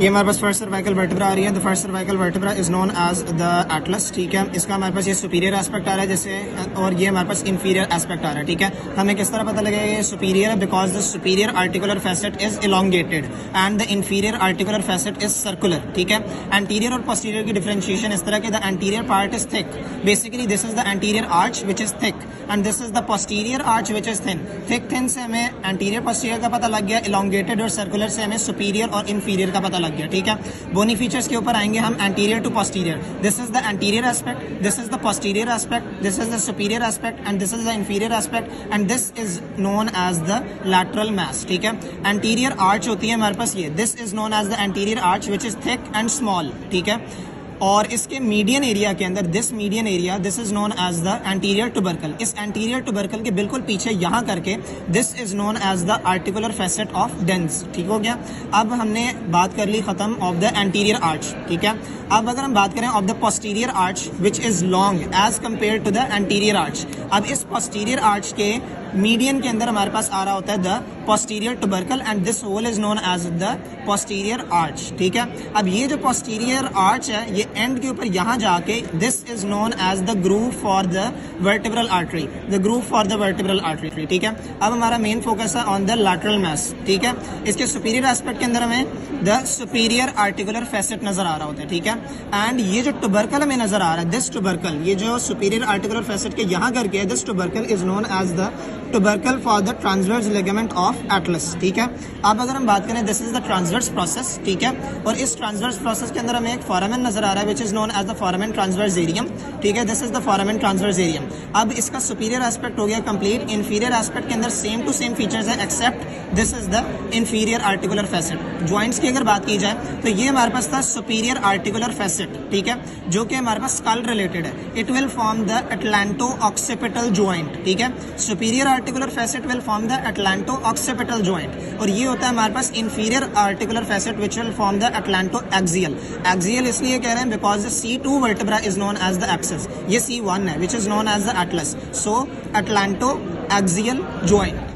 ये हमारे पास फर्स्ट सर्वाइकल वर्टिब्रा आ रही है। The first cervical vertebra is known as the atlas, ठीक है। इसका हमारे पास ये सुपीरियर एस्पेक्ट आ रहा है जैसे, और ये हमारे पास इंफीरियर एस्पेक्ट आ रहा है, ठीक है। हमें किस तरह पता लगेगा ये सुपीरियर है? Because the superior articular facet is elongated and the inferior articular facet is circular, ठीक है। एंटीरियर और पोस्टीरियर की डिफरेंशिएशन इस तरह की, the anterior part is thick, basically this is the anterior arch which is thick and this is the posterior arch which is thin. Thick thin से हमें anterior posterior का पता लग गया, इलोंगेटेड और सर्कुलर से हमें सुपीरियर और इंफीरियर का पता लग गया, ठीक है। बोनी फीचर्स के ऊपर आएंगे हम, anterior to posterior, this is the anterior aspect, this is the posterior aspect, this is the superior aspect and this is the inferior aspect and this is known as the lateral mass, ठीक है। Anterior arch होती है हमारे पास ये, this is known as the anterior arch which is thick and small, ठीक है। और इसके मीडियन एरिया के अंदर, this median area, this is known as the anterior tubercle, इस एंटीरियर टुबरकल के बिल्कुल पीछे यहाँ करके this is known as the articular facet of dens, ठीक हो गया। अब हमने बात कर ली खत्म ऑफ द एंटीरियर आर्च, ठीक है। अब अगर हम बात करें of the posterior arch which is long as compare to the anterior arch, अब इस पोस्टीरियर आर्च के मीडियन के अंदर हमारे पास आ रहा होता है the posterior tubercle and this hole is known as the posterior arch, ठीक है। अब ये जो पोस्टीरियर आर्च है ये एंड के ऊपर यहाँ जाके this is known as the groove for the vertebral artery, the groove for the vertebral artery, ठीक है। अब हमारा मेन फोकस है ऑन द लैटरल मास, ठीक है। इसके सुपीरियर एस्पेक्ट के अंदर हमें द सुपीरियर आर्टिकुलर फैसेट नजर आ रहा होता है, ठीक है। एंड ये जो टुबरकल हमें नजर आ रहा है, दिस टुबरकल, ये जो सुपीरियर आर्टिकुलर फैसेट के यहाँ करके है, this tubercle is known as the tubercle for the transverse ligament of atlas, ठीक है। अब अगर हम बात करें, this is the transverse process, ठीक है। और इस ट्रांसवर्स प्रोसेस के अंदर हमें एक फोरामेन नजर आ रहा है which is known as the foramen transversarium, ठीक है। This is the foramen transversarium. अब इसका सुपीरियर एस्पेक्ट हो गया कंप्लीट। इंफीरियर एस्पेक्ट के अंदर सेम टू सेम फीचर्स है except this is the inferior articular facet. Joints की अगर बात की जाए तो ये हमारे पास था सुपीरियर आर्टिकुलर फैसेट, ठीक है, जो कि हमारे पास स्कल रिलेटेड है। It will form the atlanto occipital joint, ठीक है। Superior articular facet will form the atlanto occipital joint, और ये होता है हमारे पास inferior articular facet which will form the atlanto axial. Axial इसलिए कह रहे हैं because the C2 vertebra is known as the axis, ये C1 है which is known as the atlas, so atlanto axial joint.